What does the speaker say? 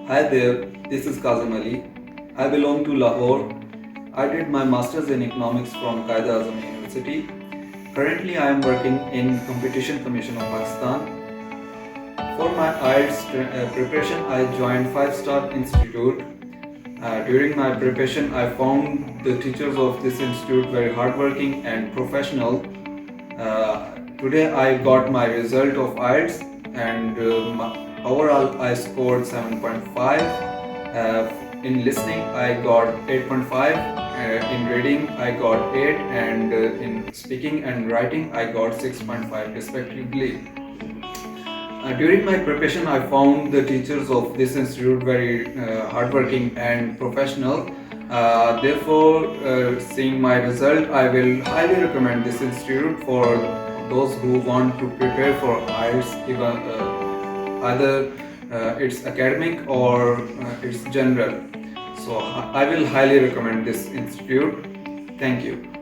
Hi there, this is Kazim Ali. I belong to Lahore. I did my Masters in Economics from Qaeda Azam University. Currently, I am working in Competition Commission of Pakistan. For my IELTS preparation, I joined 5-Star Institute. During my preparation, I found the teachers of this institute very hardworking and professional. Today, I got my result of IELTS and overall I scored 7.5. In listening, I got 8.5. In reading, I got 8, and in speaking and writing, I got 6.5 respectively. During my preparation, I found the teachers of this institute very hardworking and professional. Therefore, seeing my result, I will highly recommend this institute for those who want to prepare for IELTS, either it's academic or it's general. So I will highly recommend this institute. Thank you.